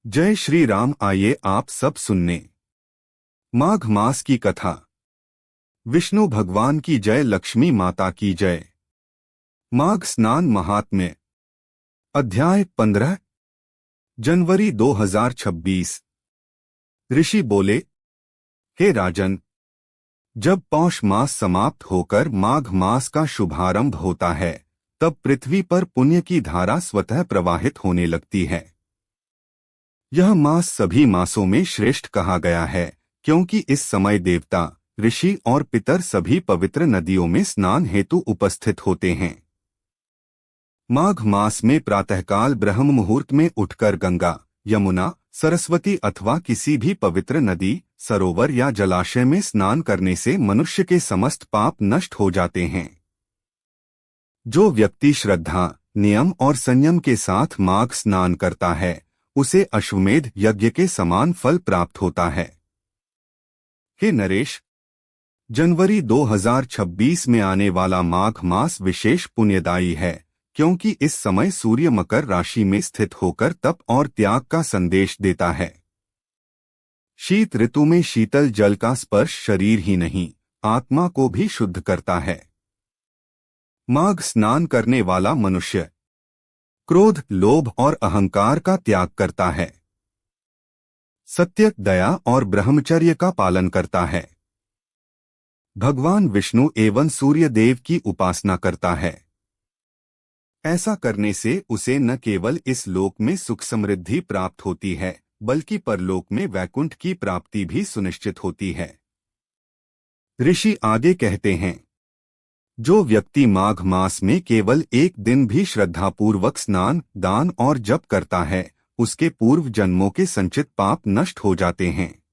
जय श्री राम। आइए आप सब सुनने माघ मास की कथा। विष्णु भगवान की जय, लक्ष्मी माता की जय। माघ स्नान महात्म्य। अध्याय 15। जनवरी 2026। ऋषि बोले, हे राजन, जब पौष मास समाप्त होकर माघ मास का शुभारंभ होता है, तब पृथ्वी पर पुण्य की धारा स्वतः प्रवाहित होने लगती है। यह मास सभी मासों में श्रेष्ठ कहा गया है, क्योंकि इस समय देवता, ऋषि और पितर सभी पवित्र नदियों में स्नान हेतु उपस्थित होते हैं। माघ मास में प्रातःकाल ब्रह्म मुहूर्त में उठकर गंगा, यमुना, सरस्वती अथवा किसी भी पवित्र नदी, सरोवर या जलाशय में स्नान करने से मनुष्य के समस्त पाप नष्ट हो जाते हैं। जो व्यक्ति श्रद्धा, नियम और संयम के साथ माघ स्नान करता है, उसे अश्वमेध यज्ञ के समान फल प्राप्त होता है। हे नरेश, जनवरी 2026 में आने वाला माघ मास विशेष पुण्यदायी है, क्योंकि इस समय सूर्य मकर राशि में स्थित होकर तप और त्याग का संदेश देता है। शीत ऋतु में शीतल जल का स्पर्श शरीर ही नहीं, आत्मा को भी शुद्ध करता है। माघ स्नान करने वाला मनुष्य क्रोध, लोभ और अहंकार का त्याग करता है। सत्य, दया और ब्रह्मचर्य का पालन करता है। भगवान विष्णु एवं सूर्य देव की उपासना करता है। ऐसा करने से उसे न केवल इस लोक में सुख समृद्धि प्राप्त होती है, बल्कि परलोक में वैकुंठ की प्राप्ति भी सुनिश्चित होती है। ऋषि आगे कहते हैं, जो व्यक्ति माघ मास में केवल एक दिन भी श्रद्धापूर्वक स्नान, दान और जप करता है, उसके पूर्व जन्मों के संचित पाप नष्ट हो जाते हैं।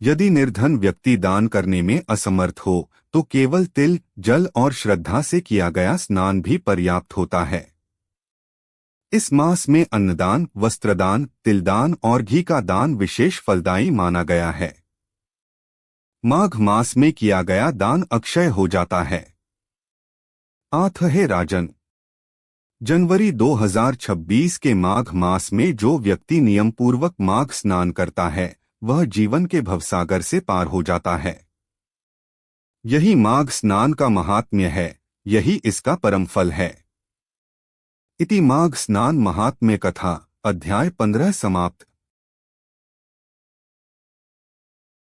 यदि निर्धन व्यक्ति दान करने में असमर्थ हो, तो केवल तिल, जल और श्रद्धा से किया गया स्नान भी पर्याप्त होता है। इस मास में अन्नदान, वस्त्रदान, तिलदान और घी का दान विशेष फलदायी माना गया है। माघ मास में किया गया दान अक्षय हो जाता है। आठ हे राजन, जनवरी 2026 के माघ मास में जो व्यक्ति नियम पूर्वक माघ स्नान करता है, वह जीवन के भवसागर से पार हो जाता है। यही माघ स्नान का महात्म्य है, यही इसका परम फल है। इति माघ स्नान महात्म्य कथा अध्याय 15 समाप्त।